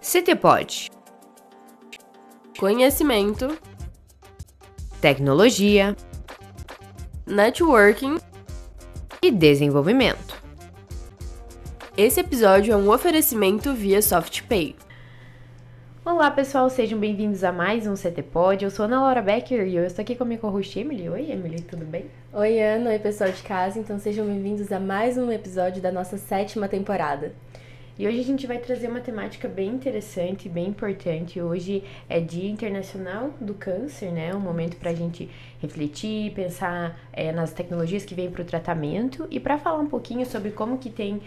CTPod. Conhecimento, tecnologia, networking e desenvolvimento. Esse episódio é um oferecimento via SoftPay. Olá pessoal, sejam bem-vindos a mais um CTPod. Eu sou Ana Laura Becker e eu estou aqui com a minha co-host Emily. Oi Emily, tudo bem? Oi Ana, oi pessoal de casa, então sejam bem-vindos a mais um episódio da nossa 7ª temporada. E hoje a gente vai trazer uma temática bem interessante, bem importante. Hoje é Dia Internacional do Câncer, né? Um momento para a gente refletir, pensar nas tecnologias que vêm para o tratamento e para falar um pouquinho sobre como que tem...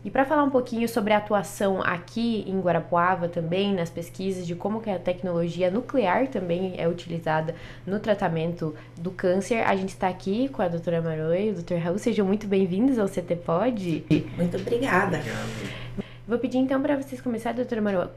E para falar um pouquinho sobre a atuação aqui em Guarapuava também, nas pesquisas de como que a tecnologia nuclear também é utilizada no tratamento do câncer, a gente está aqui com a doutora Marô e o doutor Raul. Sejam muito bem-vindos ao CTPod. Muito obrigada. Vou pedir então para vocês começarem, doutora Marô.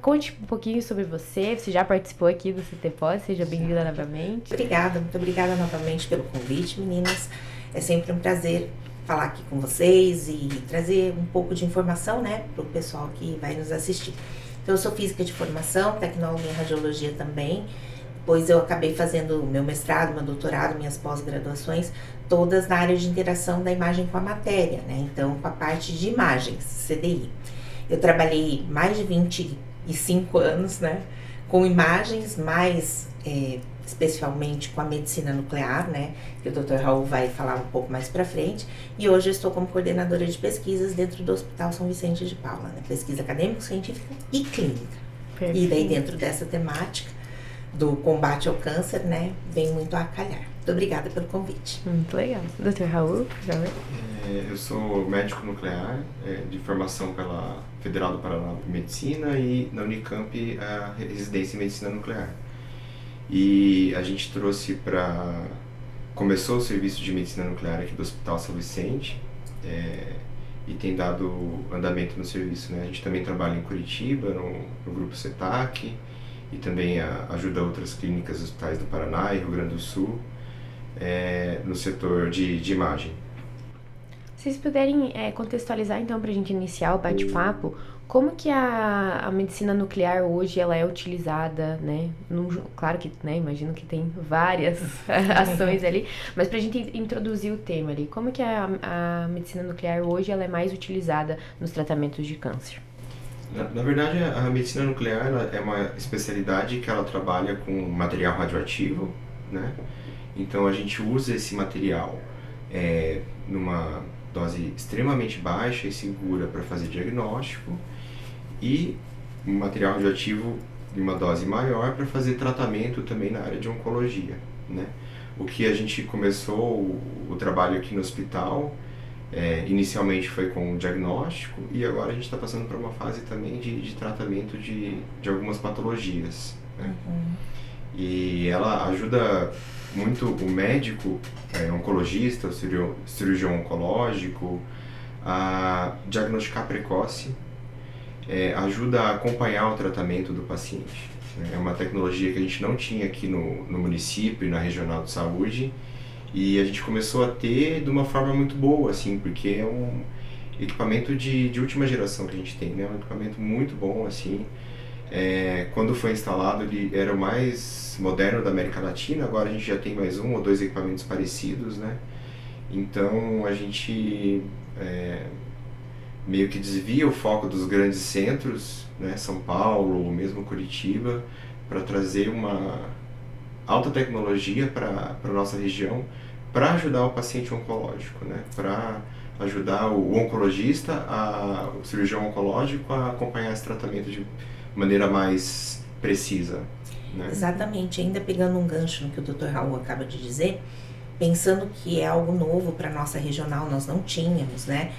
Conte um pouquinho sobre você já participou aqui do CTPod, seja bem-vinda novamente. Obrigada, muito obrigada novamente pelo convite, meninas. É sempre um prazer falar aqui com vocês e trazer um pouco de informação, né, para o pessoal que vai nos assistir. Então, eu sou física de formação, tecnóloga em radiologia também, pois eu acabei fazendo meu mestrado, meu doutorado, minhas pós-graduações, todas na área de interação da imagem com a matéria, né, então com a parte de imagens, CDI. Eu trabalhei mais de 25 anos, né, com imagens, mais especialmente com a medicina nuclear, né, que o Dr. Raul vai falar um pouco mais pra frente, e hoje eu estou como coordenadora de pesquisas dentro do Hospital São Vicente de Paula, né, pesquisa acadêmico-científica e clínica. Perfeito. E daí dentro dessa temática do combate ao câncer, né, vem muito a calhar. Muito obrigada pelo convite. Muito legal. Dr. Raul, já vem? Eu sou médico nuclear, de formação pela Federal do Paraná de Medicina e na Unicamp a residência em Medicina Nuclear. E a gente começou o serviço de medicina nuclear aqui do Hospital São Vicente e tem dado andamento no serviço, né? A gente também trabalha em Curitiba, no grupo CETAC, e também ajuda outras clínicas e hospitais do Paraná e Rio Grande do Sul no setor de imagem. Se vocês puderem contextualizar então para a gente iniciar o bate-papo, como que a medicina nuclear hoje ela é utilizada, né? Claro que, né, imagino que tem várias ações ali, mas para a gente introduzir o tema ali, como que a medicina nuclear hoje ela é mais utilizada nos tratamentos de câncer? Na verdade, a medicina nuclear ela é uma especialidade que ela trabalha com material radioativo, né? Então a gente usa esse material numa dose extremamente baixa e segura para fazer diagnóstico e um material radioativo de uma dose maior para fazer tratamento também na área de oncologia, né? O que a gente começou o trabalho aqui no hospital, inicialmente foi com diagnóstico e agora a gente está passando por uma fase também de tratamento de algumas patologias, né? Uhum. E ela ajuda muito o médico, oncologista, o cirurgião oncológico, a diagnosticar precoce, ajuda a acompanhar o tratamento do paciente. É uma tecnologia que a gente não tinha aqui no município e na regional de saúde, e a gente começou a ter de uma forma muito boa, assim, porque é um equipamento de última geração que a gente tem, né? Um equipamento muito bom, assim. Quando foi instalado, ele era o mais moderno da América Latina. Agora a gente já tem mais 1 ou 2 equipamentos parecidos, né? Então a gente meio que desvia o foco dos grandes centros, né? São Paulo ou mesmo Curitiba, para trazer uma alta tecnologia para a nossa região, para ajudar o paciente oncológico, né? Para ajudar o oncologista, o cirurgião oncológico a acompanhar esse tratamento de maneira mais precisa, né? Exatamente, ainda pegando um gancho no que o Dr. Raul acaba de dizer, pensando que é algo novo para a nossa regional, nós não tínhamos, né?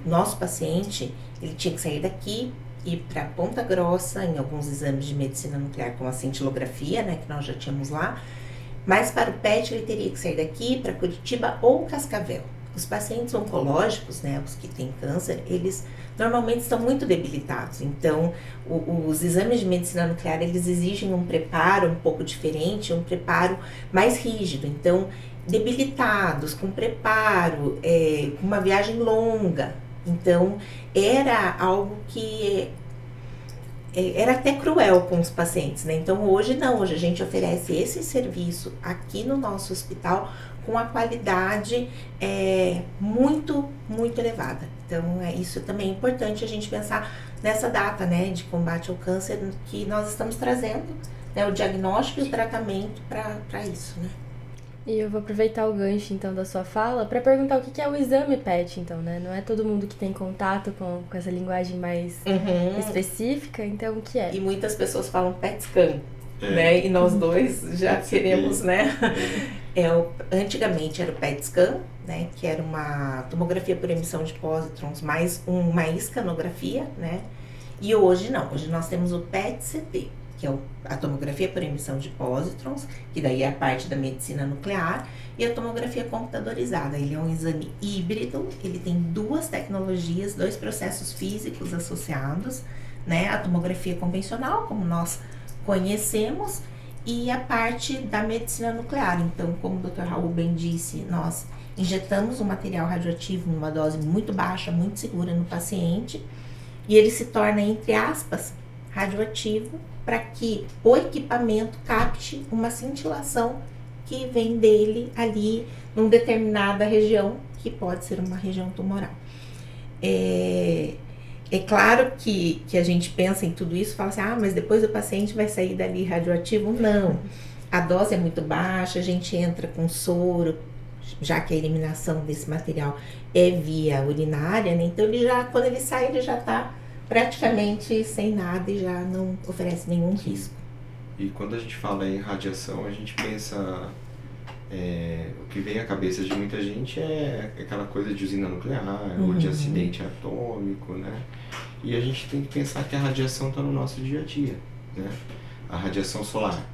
Nosso paciente, ele tinha que sair daqui, ir para Ponta Grossa em alguns exames de medicina nuclear, como a cintilografia, né, que nós já tínhamos lá, mas para o PET ele teria que sair daqui para Curitiba ou Cascavel. Os pacientes oncológicos, né, os que têm câncer, eles normalmente estão muito debilitados. Então, os exames de medicina nuclear, eles exigem um preparo um pouco diferente, um preparo mais rígido. Então, debilitados, com preparo, com uma viagem longa, Então, era algo que era até cruel com os pacientes, né? Então, hoje não, hoje a gente oferece esse serviço aqui no nosso hospital com a qualidade muito, muito elevada. Então, isso também é importante a gente pensar nessa data, né, de combate ao câncer que nós estamos trazendo, né, o diagnóstico e o tratamento para isso, né? E eu vou aproveitar o gancho, então, da sua fala para perguntar o que é o exame PET, então, né? Não é todo mundo que tem contato com essa linguagem mais específica, então o que é? E muitas pessoas falam PET scan, né? E nós dois já queremos, né? Antigamente era o PET scan, né? Que era uma tomografia por emissão de pósitrons mais uma escanografia, né? E hoje não, hoje nós temos o PET-CT, que é a tomografia por emissão de pósitrons, que daí é a parte da medicina nuclear, e a tomografia computadorizada. Ele é um exame híbrido, ele tem duas tecnologias, dois processos físicos associados, né? A tomografia convencional, como nós conhecemos, e a parte da medicina nuclear. Então, como o Dr. Raul bem disse, nós injetamos um material radioativo numa dose muito baixa, muito segura no paciente, e ele se torna, entre aspas, radioativo, para que o equipamento capte uma cintilação que vem dele ali numa determinada região, que pode ser uma região tumoral. É claro que a gente pensa em tudo isso e fala assim, mas depois o paciente vai sair dali radioativo. Não, a dose é muito baixa, a gente entra com soro, já que a eliminação desse material é via urinária, né? Então quando ele sai, ele já está praticamente sem nada e já não oferece nenhum risco. E quando a gente fala em radiação, a gente pensa, o que vem à cabeça de muita gente é aquela coisa de usina nuclear, ou de acidente atômico, né? E a gente tem que pensar que a radiação está no nosso dia a dia, né? A radiação solar,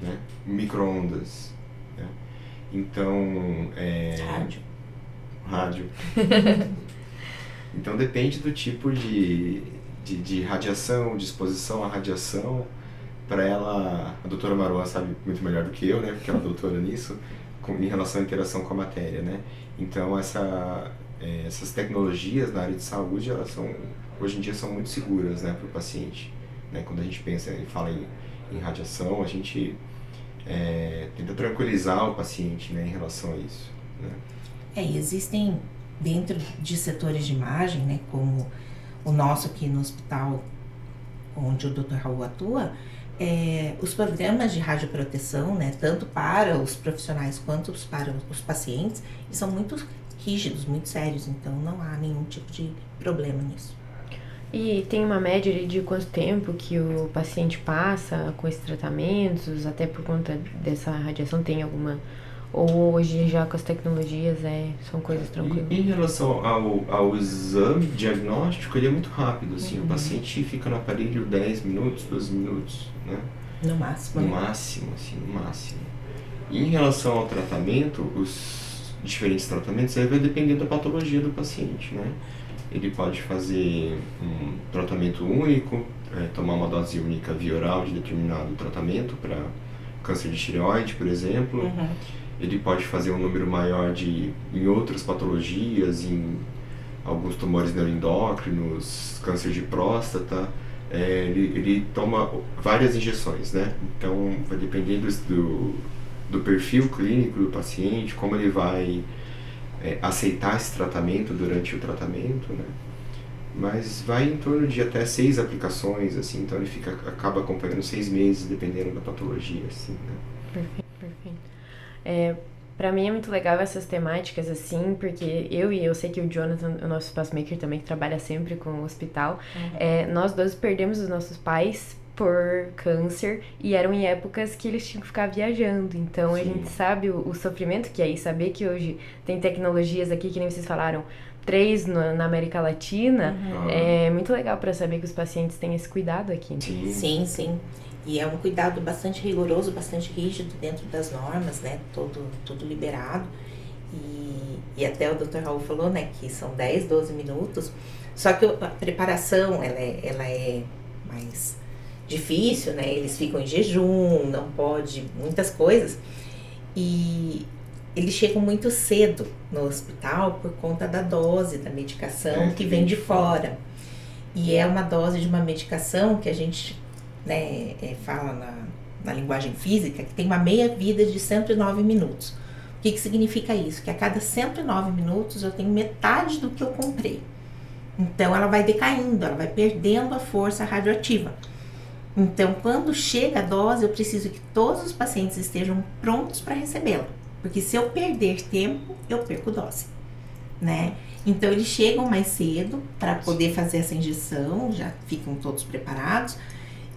né? Micro-ondas, né? Então, rádio. Então depende do tipo de radiação, de exposição à radiação. Para ela, a doutora Marwan sabe muito melhor do que eu, né? Porque ela é doutora nisso, em relação à interação com a matéria, né? Então essas tecnologias na área de saúde, hoje em dia são muito seguras, né, para o paciente, né? Quando a gente pensa e fala em radiação, a gente tenta tranquilizar o paciente, né, em relação a isso, né? E existem dentro de setores de imagem, né, como o nosso aqui no hospital, onde o Dr. Raul atua, os programas de radioproteção, né, tanto para os profissionais quanto para os pacientes, são muito rígidos, muito sérios, então não há nenhum tipo de problema nisso. E tem uma média de quanto tempo que o paciente passa com esses tratamentos, até por conta dessa radiação, tem alguma... Ou hoje já com as tecnologias são coisas tranquilas? Em relação ao exame diagnóstico, ele é muito rápido, assim, o paciente fica no aparelho 10 minutos, 12 minutos, né? No máximo. No máximo. E em relação ao tratamento, os diferentes tratamentos, aí vai depender da patologia do paciente, né? Ele pode fazer um tratamento único, tomar uma dose única via oral de determinado tratamento para câncer de tireoide, por exemplo. Ele pode fazer um número maior em outras patologias, em alguns tumores neuroendócrinos, câncer de próstata. Ele toma várias injeções, né? Então vai depender do perfil clínico do paciente, como ele vai aceitar esse tratamento durante o tratamento, né? Mas vai em torno de até 6 aplicações, assim, então ele acaba acompanhando 6 meses, dependendo da patologia, assim, né? Perfeito. Pra mim é muito legal essas temáticas, assim, porque eu sei que o Jonathan, o nosso Spacemaker também, que trabalha sempre com o hospital, nós dois perdemos os nossos pais por câncer e eram em épocas que eles tinham que ficar viajando, então a gente sabe o sofrimento que é, e saber que hoje tem tecnologias aqui, que nem vocês falaram, 3 na América Latina, é muito legal para saber que os pacientes têm esse cuidado aqui. Sim. E é um cuidado bastante rigoroso, bastante rígido dentro das normas, né? Tudo liberado. E até o Dr. Raul falou, né, que são 10, 12 minutos. Só que a preparação, ela é mais difícil, né? Eles ficam em jejum, não pode, muitas coisas. E eles chegam muito cedo no hospital por conta da dose da medicação que vem de fora. E é uma dose de uma medicação que a gente, né, fala na linguagem física, que tem uma meia-vida de 109 minutos. O que significa isso? Que a cada 109 minutos eu tenho metade do que eu comprei. Então ela vai decaindo, ela vai perdendo a força radioativa. Então, quando chega a dose, eu preciso que todos os pacientes estejam prontos para recebê-la. Porque se eu perder tempo, eu perco dose, né? Então, eles chegam mais cedo para poder fazer essa injeção, já ficam todos preparados.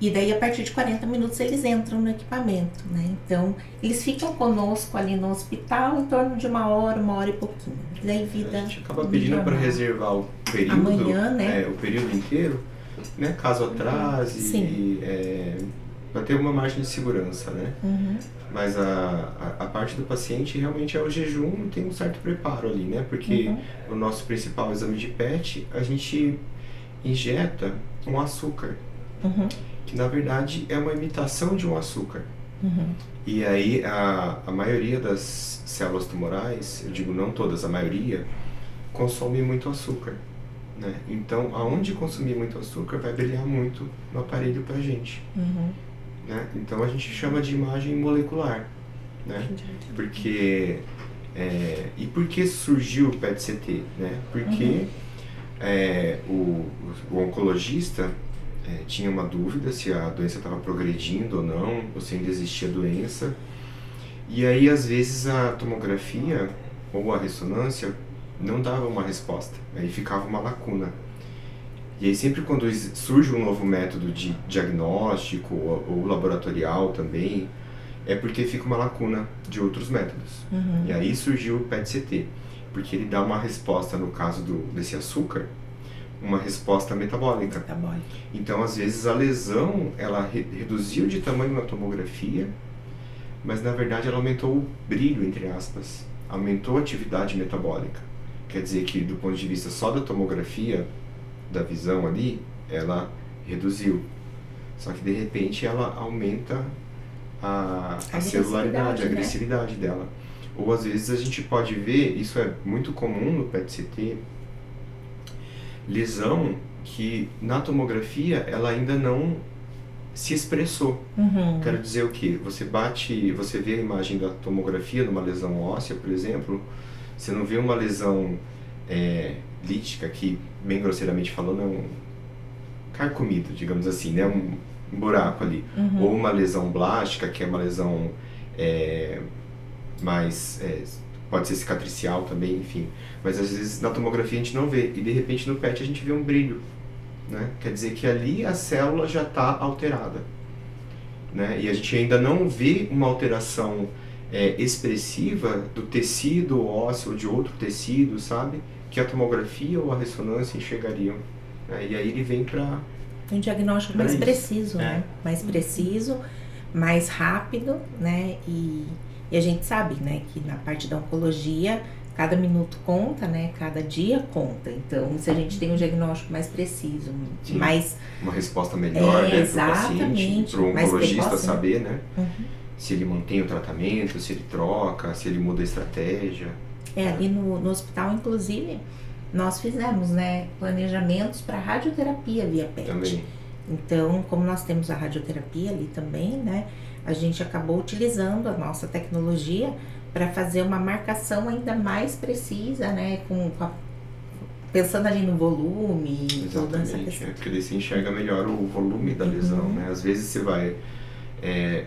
E daí, a partir de 40 minutos, eles entram no equipamento, né? Então, eles ficam conosco ali no hospital em torno de 1 hora e pouquinho. E daí, vida... A gente acaba pedindo para reservar o período, amanhã, né? O período inteiro, né? Caso atrase, para ter uma margem de segurança, né? Mas a parte do paciente realmente é o jejum e tem um certo preparo ali, né? Porque o nosso principal exame de PET, a gente injeta um açúcar, que na verdade é uma imitação de um açúcar. E aí a maioria das células tumorais, eu digo não todas, a maioria, consome muito açúcar, né? Então, aonde consumir muito açúcar vai brilhar muito no aparelho pra gente. Né? Então a gente chama de imagem molecular, né? Porque e por que surgiu o PET-CT, né? Porque o oncologista tinha uma dúvida se a doença estava progredindo ou não, ou se ainda existia doença. E aí às vezes a tomografia ou a ressonância não dava uma resposta, aí ficava uma lacuna. E aí sempre quando surge um novo método de diagnóstico ou laboratorial também, é porque fica uma lacuna de outros métodos. E aí surgiu o PET-CT, porque ele dá uma resposta, no caso desse açúcar, uma resposta metabólica. Então às vezes a lesão, ela reduziu de tamanho na tomografia, mas na verdade ela aumentou o brilho, entre aspas, aumentou a atividade metabólica. Quer dizer que do ponto de vista só da tomografia, da visão ali, ela reduziu. Só que de repente ela aumenta a celularidade, a agressividade dela. Ou às vezes a gente pode ver, isso é muito comum no PET-CT, lesão que na tomografia ela ainda não se expressou. Quero dizer o quê? Você vê a imagem da tomografia numa lesão óssea, por exemplo, você não vê uma lesão lítica, que bem grosseiramente falando é um carcomido, digamos assim, né? Um buraco ali. Ou uma lesão blástica, que é uma lesão mais... pode ser cicatricial também, enfim. Mas às vezes na tomografia a gente não vê. E de repente no PET a gente vê um brilho, né? Quer dizer que ali a célula já está alterada, né? E a gente ainda não vê uma alteração expressiva do tecido ósseo ou de outro tecido, sabe? Que a tomografia ou a ressonância enxergariam. Né? E aí ele vem para... um diagnóstico mais preciso, né? Mais preciso, mais rápido, né? E a gente sabe, né, que na parte da oncologia, cada minuto conta, né? Cada dia conta. Então, se a gente tem um diagnóstico mais preciso, mais... uma resposta melhor, né, para o paciente, para o oncologista saber, né? Se ele mantém o tratamento, se ele troca, se ele muda a estratégia. Ali no hospital, inclusive, nós fizemos, né, planejamentos para radioterapia via PET. Também. Então, como nós temos a radioterapia ali também, né, a gente acabou utilizando a nossa tecnologia para fazer uma marcação ainda mais precisa, né, pensando ali no volume. Exatamente, porque daí você enxerga melhor o volume da lesão, né? Às vezes você vai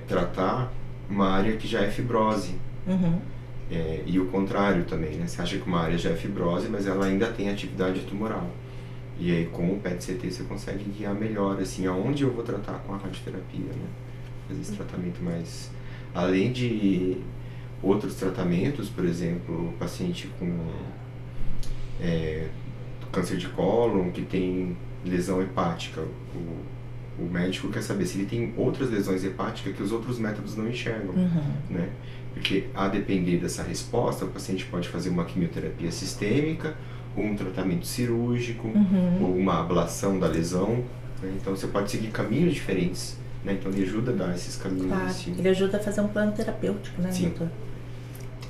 tratar uma área que já é fibrose. E o contrário também, né? Você acha que uma área já é fibrose, mas ela ainda tem atividade tumoral. E aí com o PET-CT você consegue guiar melhor, assim, aonde eu vou tratar com a radioterapia, né? Fazer esse tratamento mais... Além de outros tratamentos, por exemplo, o paciente com câncer de cólon, que tem lesão hepática, o médico quer saber se ele tem outras lesões hepáticas que os outros métodos não enxergam, né? Porque a depender dessa resposta, o paciente pode fazer uma quimioterapia sistêmica, ou um tratamento cirúrgico, ou uma ablação da lesão, né? Então você pode seguir caminhos diferentes, né? Então ele ajuda a dar esses caminhos. Claro, assim. ele ajuda a fazer um plano terapêutico, né, Sim. doutor?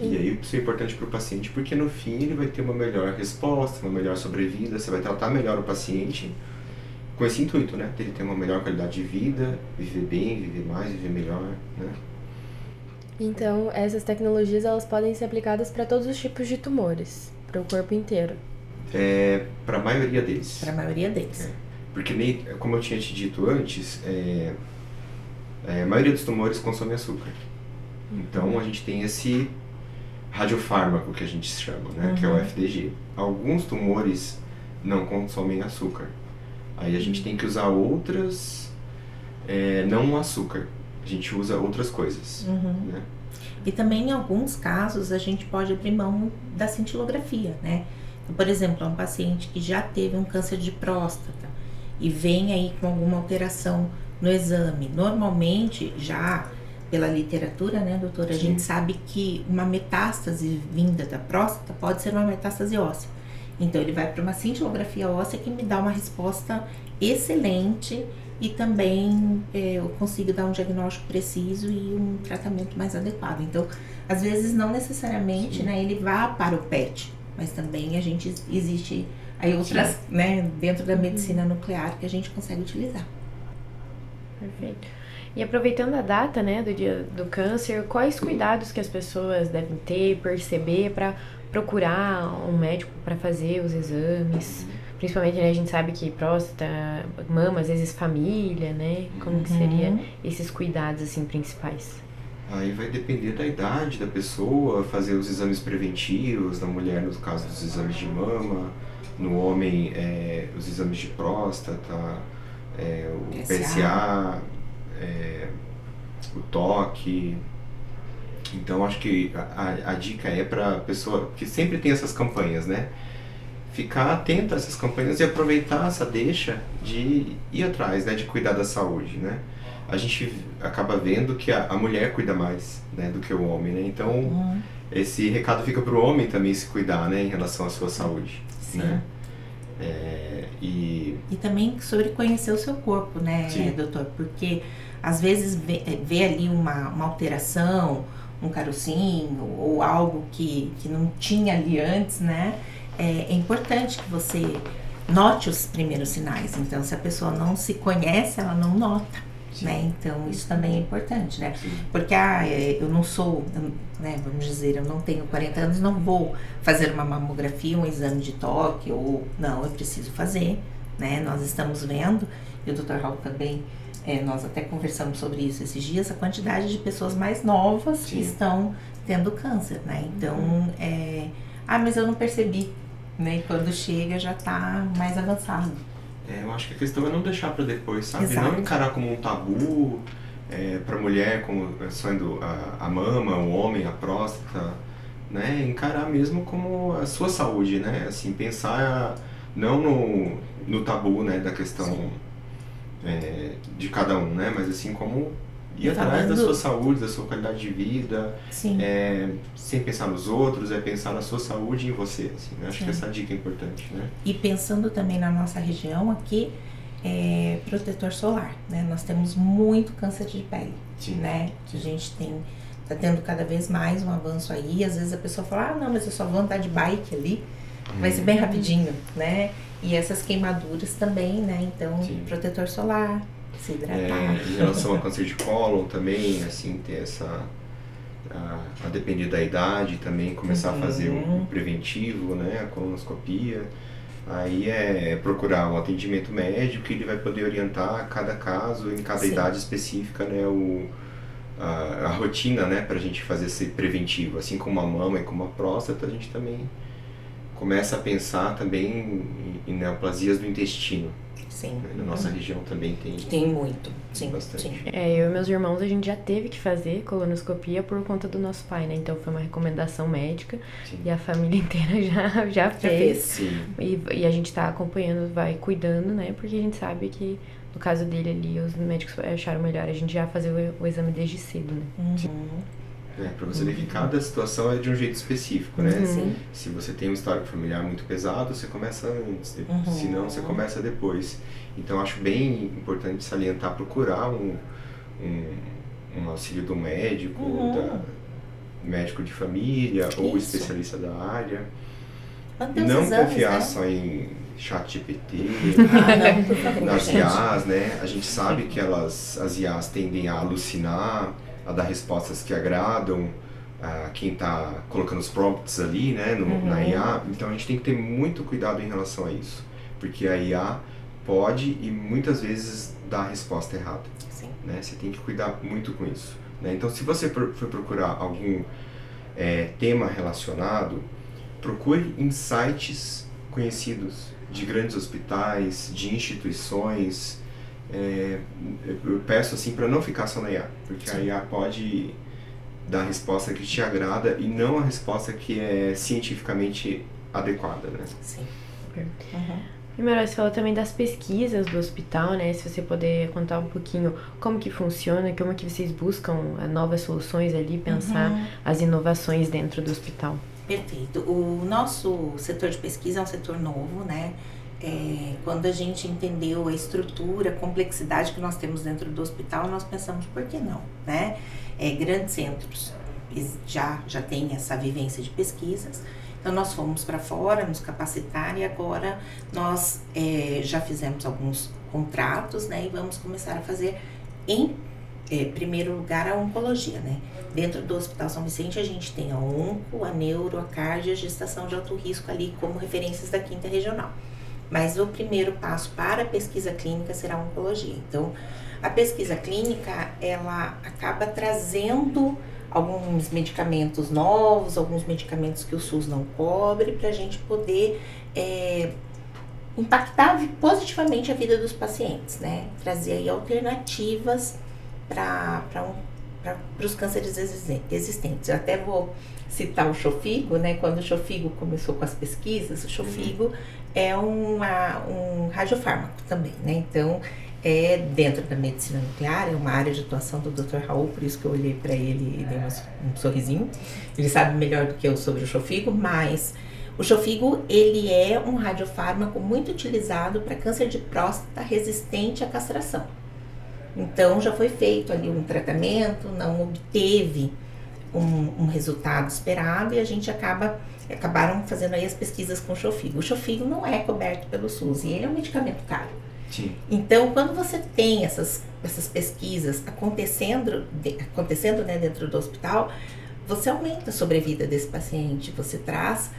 E aí isso é importante para o paciente porque no fim ele vai ter uma melhor resposta, uma melhor sobrevida, você vai tratar melhor o paciente com esse intuito, né? De ele ter uma melhor qualidade de vida, viver bem, viver mais, viver melhor, né? Então, essas tecnologias elas podem ser aplicadas para todos os tipos de tumores, para o corpo inteiro. Para a maioria deles. Para a maioria deles. Porque, nem, como eu tinha te dito antes, a maioria dos tumores consome açúcar. Então, a gente tem esse radiofármaco que a gente chama, né? Que é o FDG. Alguns tumores não consomem açúcar. Aí a gente tem que usar outras, não o açúcar. A gente usa outras coisas, né? E também em alguns casos a gente pode abrir mão da cintilografia, né? Então, por exemplo, um paciente que já teve um câncer de próstata e vem aí com alguma alteração no exame. Normalmente, já pela literatura, né, doutora, a gente sabe que uma metástase vinda da próstata pode ser uma metástase óssea. Então, ele vai para uma cintilografia óssea que me dá uma resposta excelente e também eu consigo dar um diagnóstico preciso e um tratamento mais adequado. Então, às vezes, não necessariamente, né, ele vá para o PET, mas também existe aí outras, né, dentro da medicina nuclear que a gente consegue utilizar. Perfeito. E aproveitando a data, né, do dia do câncer, quais cuidados que as pessoas devem ter, perceber para procurar um médico para fazer os exames? Principalmente, né, a gente sabe que próstata, mama, às vezes família, né? Como que seria esses cuidados, assim, principais? Aí vai depender da idade da pessoa, fazer os exames preventivos, na mulher, no caso dos exames de mama, no homem, os exames de próstata, o PSA, o toque. Então, acho que a dica é para a pessoa, que sempre tem essas campanhas, né? Ficar atento a essas campanhas e aproveitar essa deixa de ir atrás, né? De cuidar da saúde, né? A gente acaba vendo que a mulher cuida mais, né, do que o homem, né? Então, esse recado fica para o homem também se cuidar, né, em relação à sua saúde. Sim. Né? E também sobre conhecer o seu corpo, né, doutor? Porque às vezes vê ali uma alteração, um carocinho ou algo que não tinha ali antes, né? É importante que você note os primeiros sinais. Então, se a pessoa não se conhece, ela não nota. Né? Então, isso também é importante, né? Porque eu não sou, né, vamos dizer, eu não tenho 40 anos, não vou fazer uma mamografia, um exame de toque, ou não, eu preciso fazer, né? Nós estamos vendo, e o Dr. Raul também, nós até conversamos sobre isso esses dias, a quantidade de pessoas mais novas que estão tendo câncer, né? Então, mas eu não percebi, né? E quando chega já está mais avançado. Eu acho que a questão é não deixar para depois, sabe? Exato. Não encarar como um tabu para a mulher, como sendo a mama, o homem, a próstata, né? Encarar mesmo como a sua saúde, né? Assim, pensar não no tabu, né? Da questão de cada um, né? Mas assim, como ir atrás da sua saúde, da sua qualidade de vida, sem pensar nos outros, pensar na sua saúde e em você, assim, né? Acho que essa dica é importante, né? E pensando também na nossa região aqui, protetor solar, né? Nós temos muito câncer de pele, né? A gente tá tendo cada vez mais um avanço aí, às vezes a pessoa fala, não, mas eu só vou andar de bike ali, vai ser bem rapidinho, né? E essas queimaduras também, né? Então, protetor solar, se hidratar. Em relação ao câncer de cólon também, assim, ter a depender da idade também, começar a fazer um preventivo, né, a colonoscopia. Aí procurar um atendimento médico que ele vai poder orientar cada caso, em cada idade específica, né, a rotina, né, pra gente fazer esse preventivo. Assim como a mama e como a próstata, a gente também começa a pensar também em neoplasias do intestino. Sim. Na nossa região também tem. Tem muito, sim. Bastante. Sim. Eu e meus irmãos, a gente já teve que fazer colonoscopia por conta do nosso pai, né? Então foi uma recomendação médica e a família inteira já fez. Sim. E a gente tá acompanhando, vai cuidando, né? Porque a gente sabe que no caso dele ali, os médicos acharam melhor a gente já fazer o exame desde cedo, né? Para você ver que cada situação é de um jeito específico, né? Sim. Se você tem um histórico familiar muito pesado, você começa antes, se não, você começa depois. Então, acho bem importante salientar, procurar um auxílio do médico, médico de família ou Isso. especialista da área. Manter os Não exames, confiar né? só em ChatGPT, Não, por favor, nas gente. IAs, né? A gente sabe que as IAs tendem a alucinar, a dar respostas que agradam a quem está colocando os prompts ali, né, na IA. Então a gente tem que ter muito cuidado em relação a isso, porque a IA pode e muitas vezes dar a resposta errada. Sim. Né? Você tem que cuidar muito com isso. Né? Então, se você for procurar algum tema relacionado, procure em sites conhecidos de grandes hospitais, de instituições. Eu peço assim para não ficar só na IA, porque a IA pode dar a resposta que te agrada e não a resposta que é cientificamente adequada, né? Sim. Primeiro, você falou também das pesquisas do hospital, né? Se você puder contar um pouquinho como que funciona, como que vocês buscam novas soluções ali, pensar as inovações dentro do hospital. Perfeito. O nosso setor de pesquisa é um setor novo, né? Quando a gente entendeu a estrutura, a complexidade que nós temos dentro do hospital, nós pensamos, por que não, né? Grandes centros já têm essa vivência de pesquisas, então nós fomos para fora nos capacitar e agora nós já fizemos alguns contratos, né? E vamos começar a fazer em primeiro lugar a oncologia, né? Dentro do Hospital São Vicente a gente tem a onco, a neuro, a cardio, a gestação de alto risco ali como referências da 5ª regional. Mas o primeiro passo para a pesquisa clínica será a oncologia. Então, a pesquisa clínica, ela acaba trazendo alguns medicamentos novos, alguns medicamentos que o SUS não cobre, para a gente poder impactar positivamente a vida dos pacientes, né? Trazer aí alternativas para os cânceres existentes. Eu até vou citar o Xofigo, né? Quando o Xofigo começou com as pesquisas, o Xofigo é um radiofármaco também, né? Então, dentro da medicina nuclear, é uma área de atuação do Dr. Raul, por isso que eu olhei para ele e dei um sorrisinho. Ele sabe melhor do que eu sobre o Xofigo, mas o Xofigo, ele é um radiofármaco muito utilizado para câncer de próstata resistente à castração. Então, já foi feito ali um tratamento, não obteve um resultado esperado e a gente acabaram fazendo aí as pesquisas com o Xofigo. O Xofigo não é coberto pelo SUS e ele é um medicamento caro. Sim. Então, quando você tem essas pesquisas acontecendo né, dentro do hospital, você aumenta a sobrevida desse paciente, você traz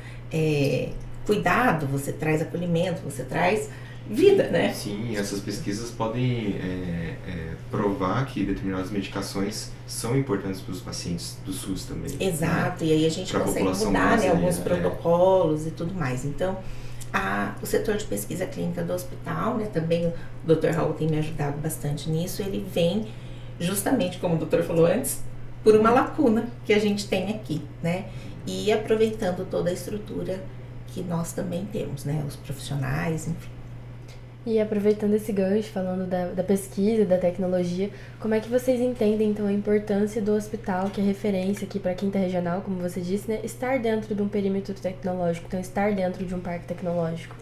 cuidado, você traz acolhimento, você traz vida, né? Sim, essas pesquisas podem provar que determinadas medicações são importantes para os pacientes do SUS também. Exato, né? e aí a gente Pra consegue população mudar, né, alguns brasileira, protocolos e tudo mais. Então, o setor de pesquisa clínica do hospital, né, também o Dr. Raul tem me ajudado bastante nisso, ele vem justamente, como o doutor falou antes, por uma lacuna que a gente tem aqui, né? E aproveitando toda a estrutura que nós também temos, né? Os profissionais, enfim. E aproveitando esse gancho, falando da pesquisa, da tecnologia, como é que vocês entendem, então, a importância do hospital, que é referência aqui para a 5ª regional, como você disse, né? Estar dentro de um perímetro tecnológico, então estar dentro de um parque tecnológico?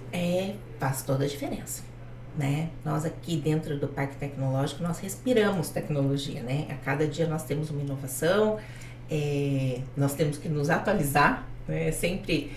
Faz toda a diferença, né? Nós aqui dentro do parque tecnológico, nós respiramos tecnologia, né? A cada dia nós temos uma inovação, nós temos que nos atualizar, né? Sempre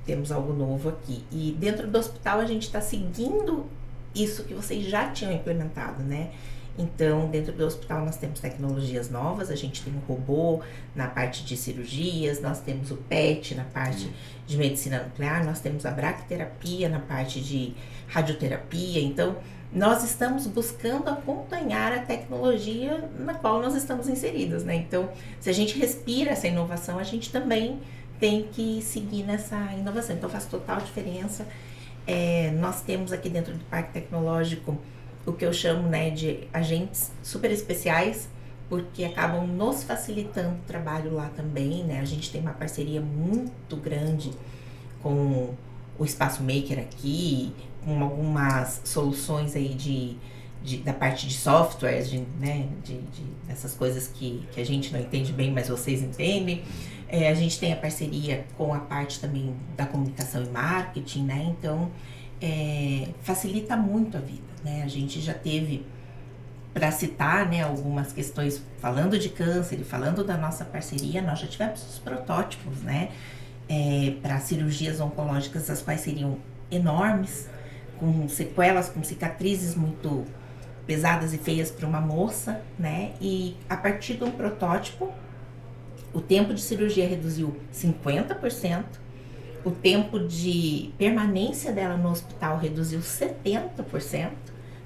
temos algo novo aqui. E dentro do hospital a gente está seguindo isso que vocês já tinham implementado, né? Então, dentro do hospital nós temos tecnologias novas, a gente tem um robô na parte de cirurgias, nós temos o PET na parte de medicina nuclear, nós temos a braquiterapia na parte de radioterapia. Então, nós estamos buscando acompanhar a tecnologia na qual nós estamos inseridos, né? Então, se a gente respira essa inovação, a gente também tem que seguir nessa inovação. Então, faz total diferença. Nós temos aqui dentro do Parque Tecnológico o que eu chamo, né, de agentes super especiais, porque acabam nos facilitando o trabalho lá também, né? A gente tem uma parceria muito grande com o Espaço Maker aqui, com algumas soluções aí da parte de softwares, né, dessas coisas que a gente não entende bem, mas vocês entendem. A gente tem a parceria com a parte também da comunicação e marketing, né? Então, facilita muito a vida, né? A gente já teve para citar, né, algumas questões falando de câncer e falando da nossa parceria, nós já tivemos os protótipos, né, para cirurgias oncológicas, as quais seriam enormes, com sequelas, com cicatrizes muito pesadas e feias para uma moça, né, e a partir de um protótipo, o tempo de cirurgia reduziu 50%, o tempo de permanência dela no hospital reduziu 70%,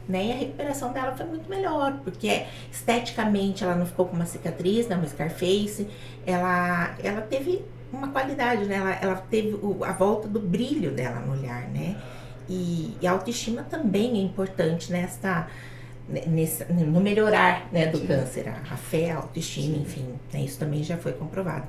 né? E a recuperação dela foi muito melhor, porque esteticamente ela não ficou com uma cicatriz, né, uma Scarface, ela teve uma qualidade, né? Ela teve a volta do brilho dela no olhar, né? E a autoestima também é importante no melhorar, né, do câncer, a fé, a autoestima, enfim, né, isso também já foi comprovado.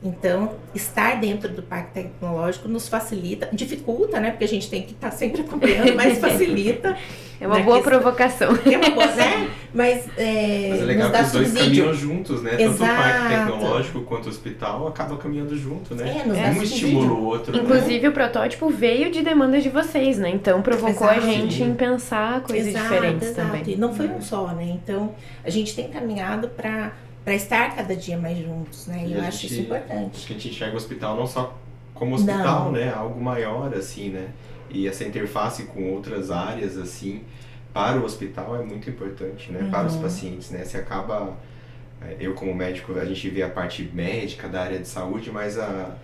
Então, estar dentro do parque tecnológico nos facilita, dificulta, né? Porque a gente tem que estar sempre acompanhando, mas facilita. É uma boa provocação. É uma boa, né? Mas é legal que os dois caminham juntos, né? Exato. Tanto o parque tecnológico quanto o hospital acaba caminhando junto, né? Um estimula o outro. Inclusive, né? O protótipo veio de demandas de vocês, né? Então, provocou a gente em pensar coisas diferentes também. E não foi um só, né? Então, a gente tem caminhado para estar cada dia mais juntos, né? E eu acho isso importante. Acho que a gente enxerga o hospital não só como hospital, né? Algo maior, assim, né? E essa interface com outras áreas, assim, para o hospital é muito importante, né? Para os pacientes, né? Você acaba... Eu, como médico, a gente vê a parte médica da área de saúde, mas a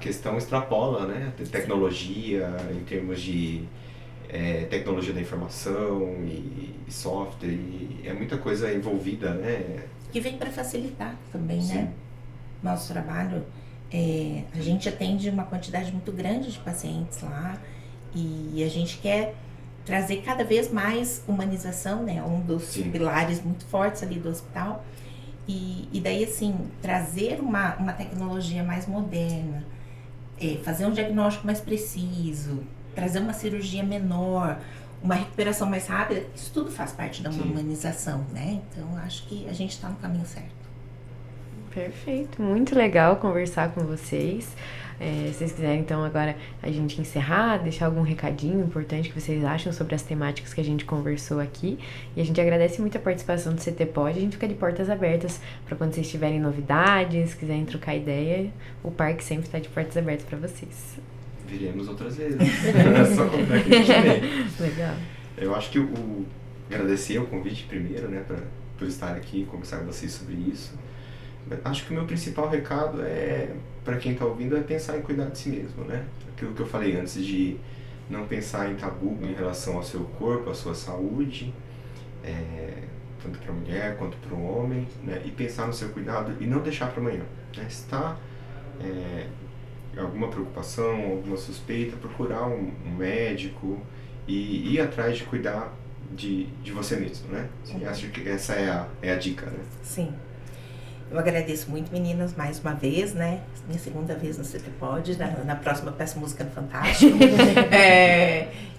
questão extrapola, né? Tecnologia, em termos de tecnologia da informação e software, e é muita coisa envolvida, né? Que vem para facilitar também, Sim. né? Nosso trabalho, a gente atende uma quantidade muito grande de pacientes lá e a gente quer trazer cada vez mais humanização, né? Um dos pilares muito fortes ali do hospital. E daí, assim, trazer uma tecnologia mais moderna, fazer um diagnóstico mais preciso, trazer uma cirurgia menor, uma recuperação mais rápida, isso tudo faz parte da humanização, né? Então, acho que a gente está no caminho certo. Perfeito, muito legal conversar com vocês. Se vocês quiserem, então, agora a gente encerrar, deixar algum recadinho importante que vocês acham sobre as temáticas que a gente conversou aqui. E a gente agradece muito a participação do CT Pod. A gente fica de portas abertas para quando vocês tiverem novidades, quiserem trocar ideia, o parque sempre está de portas abertas para vocês. Viremos outras vezes. Só contar que a gente vem. Legal. Eu acho que agradecer o convite primeiro, né, por estar aqui e conversar com vocês sobre isso. Acho que o meu principal recado para quem está ouvindo, é pensar em cuidar de si mesmo, né? Aquilo que eu falei antes de não pensar em tabu em relação ao seu corpo, à sua saúde, tanto para a mulher quanto para o homem, né? E pensar no seu cuidado e não deixar para amanhã, né? Se está alguma preocupação, alguma suspeita, procurar um médico e ir atrás de cuidar de você mesmo, né? Acho que essa é a dica, né? Sim. Eu agradeço muito, meninas, mais uma vez, né? Minha segunda vez no CT Pod, na próxima eu peço música no Fantástico.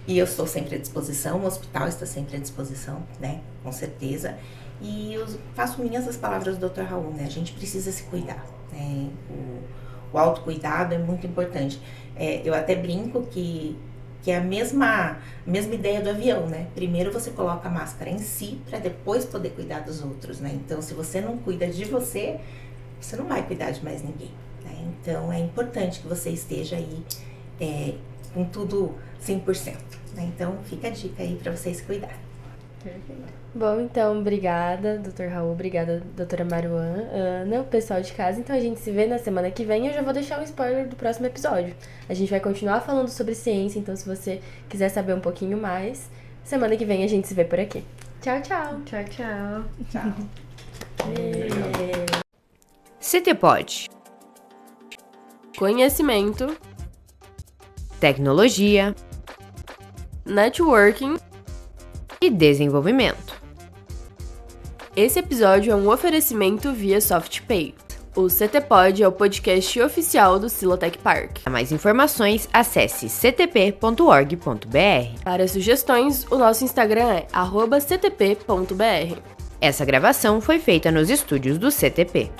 E eu estou sempre à disposição, o hospital está sempre à disposição, né? Com certeza. E eu faço minhas as palavras do Dr. Raul, né? A gente precisa se cuidar, né? O autocuidado é muito importante. Eu até brinco que é a mesma ideia do avião, né? Primeiro você coloca a máscara em si para depois poder cuidar dos outros, né? Então, se você não cuida de você, você não vai cuidar de mais ninguém, né? Então, é importante que você esteja aí com tudo 100%, né? Então, fica a dica aí para vocês cuidarem. Perfeito. Bom, então, obrigada, Dr. Raul, obrigada, doutora Maruan, Ana, o pessoal de casa. Então, a gente se vê na semana que vem. Eu já vou deixar um spoiler do próximo episódio. A gente vai continuar falando sobre ciência, então se você quiser saber um pouquinho mais, semana que vem a gente se vê por aqui. Tchau, tchau. Tchau, tchau. Tchau. CT Pod. Conhecimento, Tecnologia networking e desenvolvimento. Esse episódio é um oferecimento via SoftPay. O CT Pod é o podcast oficial do Silotech Park. Para mais informações, acesse ctp.org.br. Para sugestões, o nosso Instagram é @ctp.br. Essa gravação foi feita nos estúdios do CTP.